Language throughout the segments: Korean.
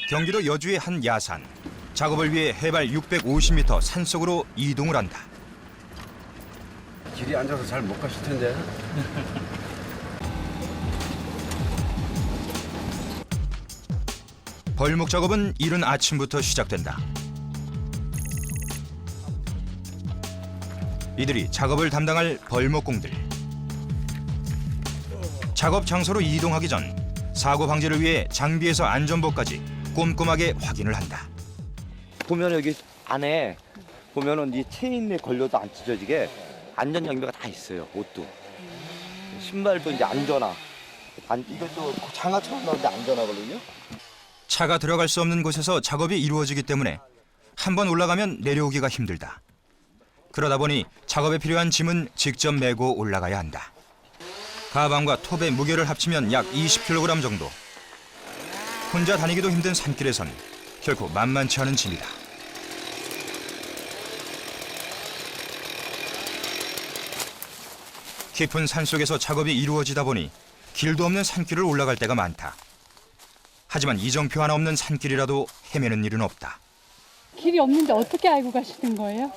경기도 여주의 한 야산. 작업을 위해 해발 650m 산속으로 이동을 한다. 길이 앉아서 잘 못 가실 텐데. 벌목 작업은 이른 아침부터 시작된다. 이들이 작업을 담당할 벌목공들. 작업 장소로 이동하기 전 사고 방지를 위해 장비에서 안전복까지 꼼꼼하게 확인을 한다. 보면 여기 안에 보면은 이 체인에 걸려도 안 찢어지게 안전 장비가 다 있어요. 옷도 신발도 이제 안전화. 이것도 장화처럼 나오는데 안전하거든요. 차가 들어갈 수 없는 곳에서 작업이 이루어지기 때문에 한 번 올라가면 내려오기가 힘들다. 그러다 보니 작업에 필요한 짐은 직접 메고 올라가야 한다. 가방과 톱의 무게를 합치면 약 20kg 정도. 혼자 다니기도 힘든 산길에선 결코 만만치 않은 짐이다. 깊은 산속에서 작업이 이루어지다 보니 길도 없는 산길을 올라갈 때가 많다. 하지만 이정표 하나 없는 산길이라도 헤매는 일은 없다. 길이 없는데 어떻게 알고 가시는 거예요?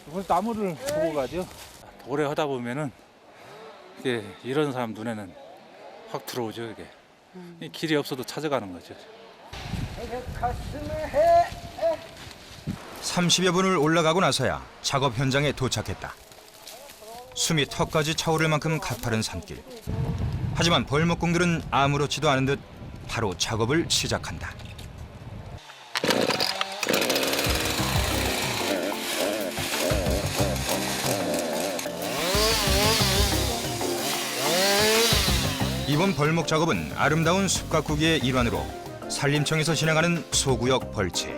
이걸 나무를 보고 가죠. 오래 하다 보면은 이게 이런 사람 눈에는 확 들어오죠. 이게 이 길이 없어도 찾아가는 거죠. 30여 분을 올라가고 나서야 작업 현장에 도착했다. 숨이 턱까지 차오를 만큼 가파른 산길. 하지만 벌목공들은 아무렇지도 않은 듯 바로 작업을 시작한다. 이번 벌목 작업은 아름다운 숲 가꾸기의 일환으로 산림청에서 진행하는 소구역 벌채.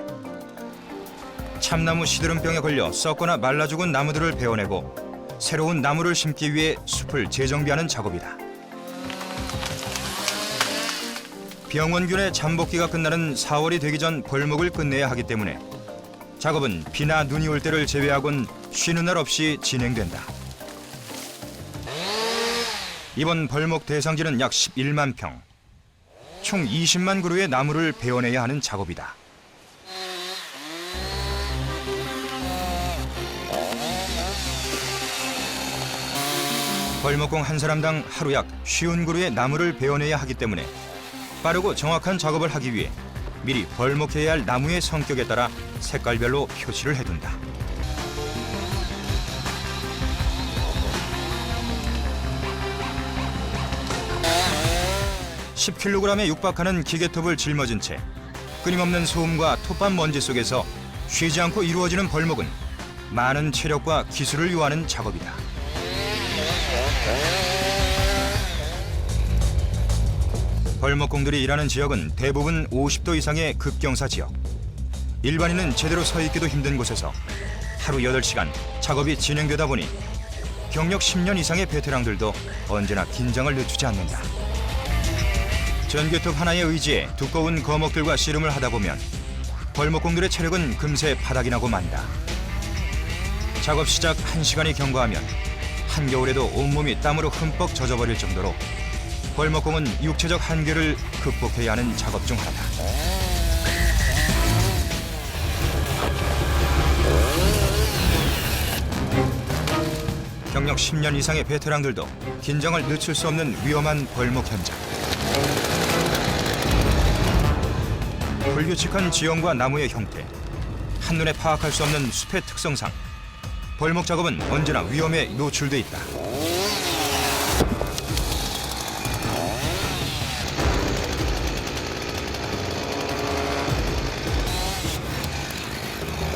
참나무 시드름병에 걸려 썩거나 말라 죽은 나무들을 베어내고 새로운 나무를 심기 위해 숲을 재정비하는 작업이다. 병원균의 잠복기가 끝나는 4월이 되기 전 벌목을 끝내야 하기 때문에 작업은 비나 눈이 올 때를 제외하곤 쉬는 날 없이 진행된다. 이번 벌목 대상지는 약 11만 평. 총 20만 그루의 나무를 베어내야 하는 작업이다. 벌목공 한 사람당 하루 약 50그루의 나무를 베어내야 하기 때문에 빠르고 정확한 작업을 하기 위해 미리 벌목해야 할 나무의 성격에 따라 색깔별로 표시를 해둔다. (10kg에) 육박하는 기계톱을 짊어진 채 끊임없는 소음과 톱밥 먼지 속에서 쉬지 않고 이루어지는 벌목은 많은 체력과 기술을 요하는 작업이다. 벌목공들이 일하는 지역은 대부분 50도 이상의 급경사 지역. 일반인은 제대로 서 있기도 힘든 곳에서 하루 8시간 작업이 진행되다 보니 경력 10년 이상의 베테랑들도 언제나 긴장을 늦추지 않는다. 전기톱 하나의 의지에 두꺼운 거목들과 씨름을 하다 보면 벌목공들의 체력은 금세 바닥이 나고 만다. 작업 시작 1시간이 경과하면 한겨울에도 온몸이 땀으로 흠뻑 젖어버릴 정도로 벌목공은 육체적 한계를 극복해야 하는 작업 중 하나다. 경력 10년 이상의 베테랑들도 긴장을 늦출 수 없는 위험한 벌목 현장. 불규칙한 지형과 나무의 형태, 한눈에 파악할 수 없는 숲의 특성상 벌목 작업은 언제나 위험에 노출돼 있다.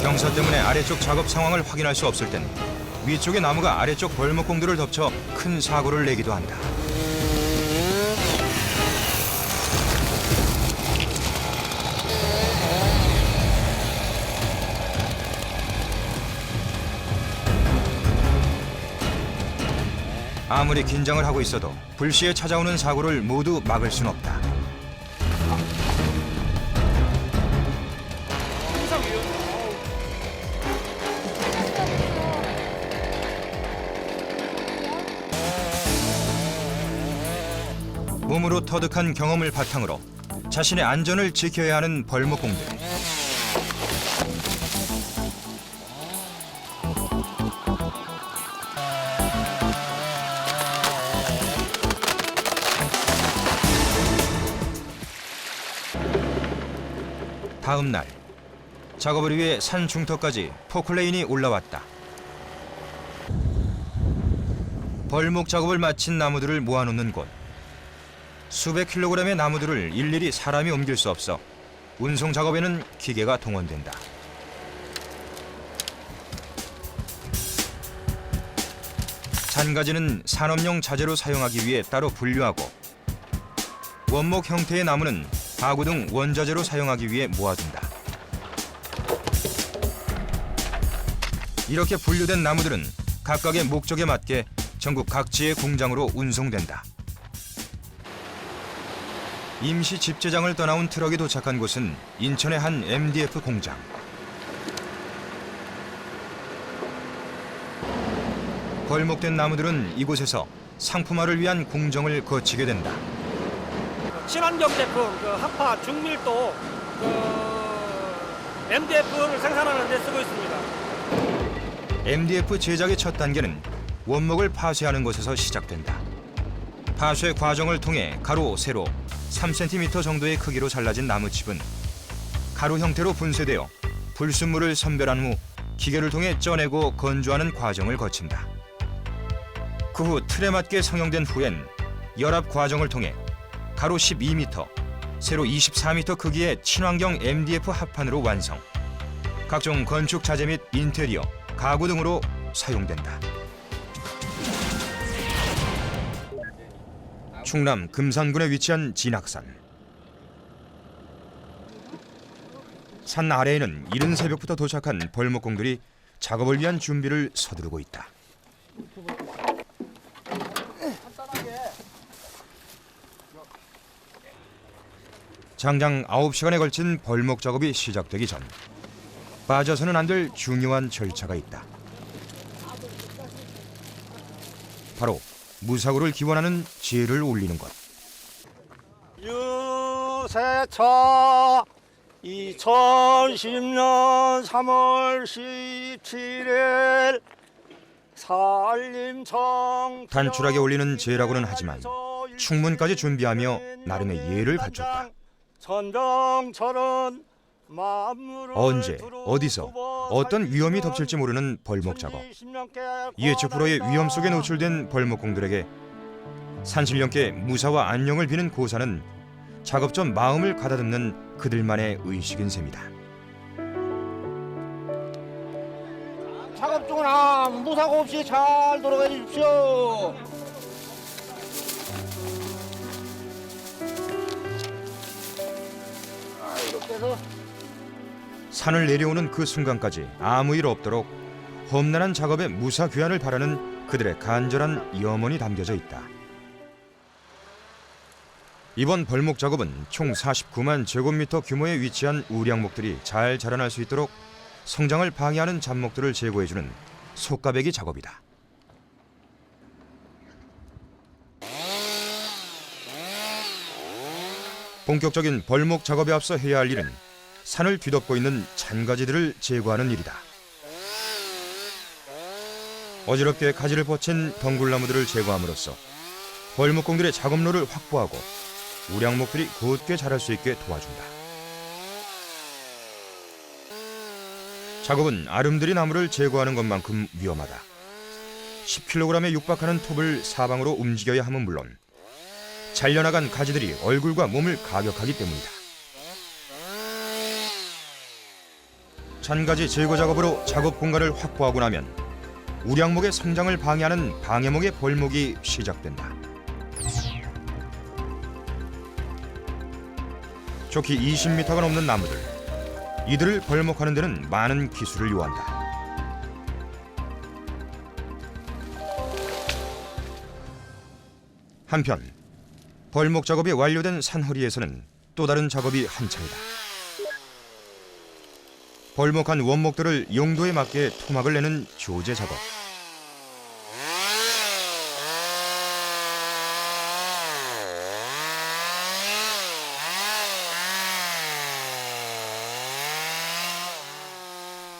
경사 때문에 아래쪽 작업 상황을 확인할 수 없을 땐 위쪽의 나무가 아래쪽 벌목공들을 덮쳐 큰 사고를 내기도 한다. 아무리 긴장을 하고 있어도 불시에 찾아오는 사고를 모두 막을 순 없다. 몸으로 터득한 경험을 바탕으로 자신의 안전을 지켜야 하는 벌목공들. 다음 날 작업을 위해 산 중턱까지 포클레인이 올라왔다. 벌목 작업을 마친 나무들을 모아놓는 곳. 수백 킬로그램의 나무들을 일일이 사람이 옮길 수 없어 운송 작업에는 기계가 동원된다. 잔가지는 산업용 자재로 사용하기 위해 따로 분류하고 원목 형태의 나무는 가구 등 원자재로 사용하기 위해 모아둔다. 이렇게 분류된 나무들은 각각의 목적에 맞게 전국 각지의 공장으로 운송된다. 임시 집재장을 떠나온 트럭이 도착한 곳은 인천의 한 MDF 공장. 벌목된 나무들은 이곳에서 상품화를 위한 공정을 거치게 된다. 친환경 제품, 한파 중밀도 MDF를 생산하는 데 쓰고 있습니다. MDF 제작의 첫 단계는 원목을 파쇄하는 것에서 시작된다. 파쇄 과정을 통해 가로, 세로 3cm 정도의 크기로 잘라진 나무칩은 가루 형태로 분쇄되어 불순물을 선별한 후 기계를 통해 쪄내고 건조하는 과정을 거친다. 그 후 틀에 맞게 성형된 후엔 열압 과정을 통해 가로 12m, 세로 24m 크기의 친환경 MDF 합판으로 완성. 각종 건축 자재 및 인테리어, 가구 등으로 사용된다. 충남 금산군에 위치한 진학산. 산 아래에는 이른 새벽부터 도착한 벌목공들이 작업을 위한 준비를 서두르고 있다. 장장 9시간에 걸친 벌목 작업이 시작되기 전 빠져서는 안 될 중요한 절차가 있다. 바로 무사고를 기원하는 제를 올리는 것. 유세차 2010년 3월 17일 산림청 단출하게 올리는 제라고는 하지만 충문까지 준비하며 나름의 예를 갖췄다. 언제, 어디서, 어떤 위험이 덮칠지 모르는 벌목 작업. 예측 불허의 위험 속에 노출된 벌목공들에게 산신령께 무사와 안녕을 비는 고사는 작업 전 마음을 가다듬는 그들만의 의식인 셈이다. 작업 중은 무사고 없이 잘 돌아가 주십시오. 이렇게 해서 산을 내려오는 그 순간까지 아무 일 없도록 험난한 작업의 무사 귀환을 바라는 그들의 간절한 염원이 담겨져 있다. 이번 벌목 작업은 총 49만 제곱미터 규모에 위치한 우량목들이 잘 자라날 수 있도록 성장을 방해하는 잡목들을 제거해주는 속가배기 작업이다. 본격적인 벌목 작업에 앞서 해야 할 일은 산을 뒤덮고 있는 잔가지들을 제거하는 일이다. 어지럽게 가지를 뻗친 덩굴나무들을 제거함으로써 벌목공들의 작업로를 확보하고 우량목들이 곧게 자랄 수 있게 도와준다. 작업은 아름드리 나무를 제거하는 것만큼 위험하다. 10kg에 육박하는 톱을 사방으로 움직여야 함은 물론 잘려나간 가지들이 얼굴과 몸을 가격하기 때문이다. 잔가지 제거 작업으로 작업 공간을 확보하고 나면 우량목의 성장을 방해하는 방해목의 벌목이 시작된다. 좋기 20m가 넘는 나무들, 이들을 벌목하는 데는 많은 기술을 요한다. 한편 벌목 작업이 완료된 산허리에서는 또 다른 작업이 한창이다. 벌목한 원목들을 용도에 맞게 토막을 내는 조제 작업.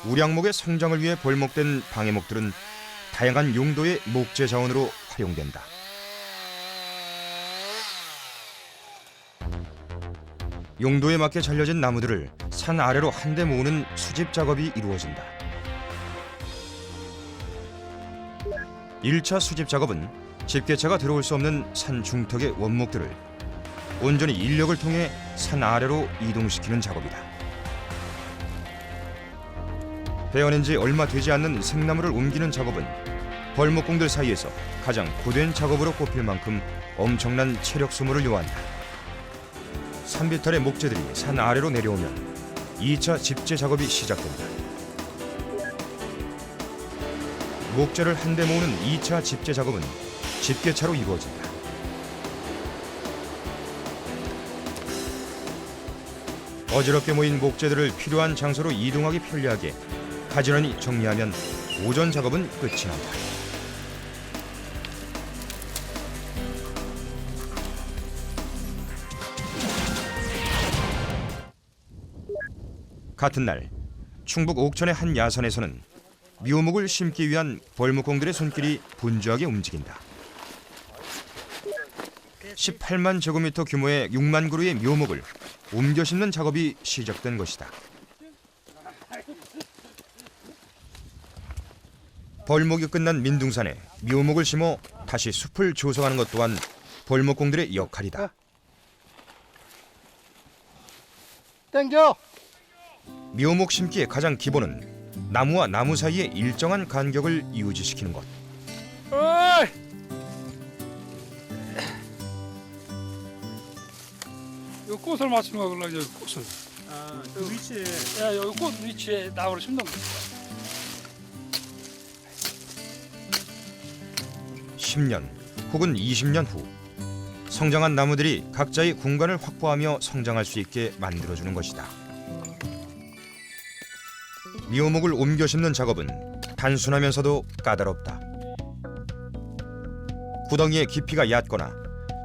우량목의 성장을 위해 벌목된 방해목들은 다양한 용도의 목재 자원으로 활용된다. 용도에 맞게 잘려진 나무들을 산 아래로 한데 모으는 수집 작업이 이루어진다. 1차 수집 작업은 집게차가 들어올 수 없는 산 중턱의 원목들을 온전히 인력을 통해 산 아래로 이동시키는 작업이다. 베어낸 지 얼마 되지 않는 생나무를 옮기는 작업은 벌목공들 사이에서 가장 고된 작업으로 꼽힐 만큼 엄청난 체력 소모를 요한다. 산비탈의 목재들이 산 아래로 내려오면 2차 집재 작업이 시작된다. 목재를 한데 모으는 2차 집재 작업은 집게차로 이루어진다. 어지럽게 모인 목재들을 필요한 장소로 이동하기 편리하게 가지런히 정리하면 오전 작업은 끝이 난다. 같은 날 충북 옥천의 한 야산에서는 묘목을 심기 위한 벌목공들의 손길이 분주하게 움직인다. 18만 제곱미터 규모의 6만 그루의 묘목을 옮겨 심는 작업이 시작된 것이다. 벌목이 끝난 민둥산에 묘목을 심어 다시 숲을 조성하는 것 또한 벌목공들의 역할이다. 땡겨. 묘목 심기의 가장 기본은 나무와 나무 사이의 일정한 간격을 유지시키는 것. 이 꽃을 맞추는 거 그러려 여기 꽃을. 그 위치에 야, 여기 꽃 위치에 나무를 심는 거야. 10년 혹은 20년 후 성장한 나무들이 각자의 공간을 확보하며 성장할 수 있게 만들어주는 것이다. 묘목을 옮겨 심는 작업은 단순하면서도 까다롭다. 구덩이의 깊이가 얕거나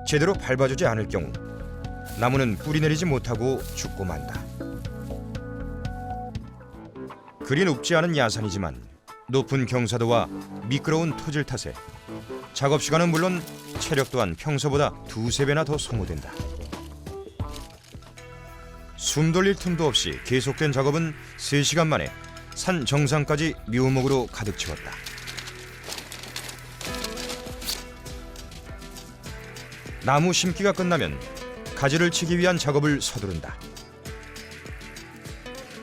제대로 밟아주지 않을 경우 나무는 뿌리 내리지 못하고 죽고 만다. 그리 높지 않은 야산이지만 높은 경사도와 미끄러운 토질 탓에 작업 시간은 물론 체력 또한 평소보다 2~3배나 더 소모된다. 숨 돌릴 틈도 없이 계속된 작업은 3시간 만에 산 정상까지 묘목으로 가득 채웠다. 나무 심기가 끝나면 가지를 치기 위한 작업을 서두른다.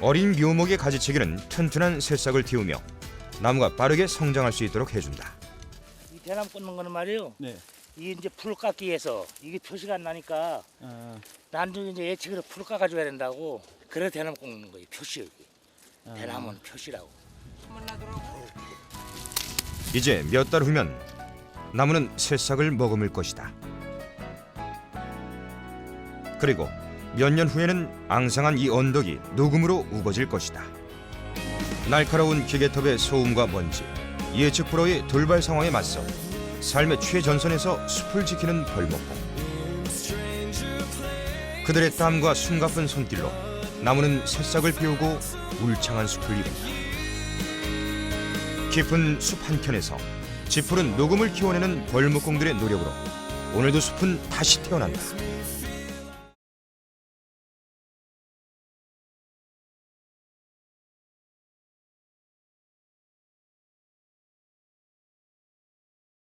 어린 묘목의 가지치기는 튼튼한 새싹을 틔우며 나무가 빠르게 성장할 수 있도록 해준다. 이 대나무 꽂는 거는 말이에요. 네. 이게 이제 풀을 깎기 위해서 이게 표시가 안 나니까 나중에 이제 예측으로 풀을 깎아줘야 된다고. 그래서 대나무 꽂는 거예요. 표시 여기. 대나무는 표시라고. 이제 몇 달 후면 나무는 새싹을 머금을 것이다. 그리고 몇 년 후에는 앙상한 이 언덕이 녹음으로 우거질 것이다. 날카로운 기계톱의 소음과 먼지, 예측 불허의 돌발 상황에 맞서 삶의 최전선에서 숲을 지키는 벌목공. 그들의 땀과 숨가쁜 손길로 나무는 새싹을 피우고 울창한 숲을 이룬다. 깊은 숲 한켠에서 짙푸른 녹음을 키워내는 벌목공들의 노력으로 오늘도 숲은 다시 태어난다.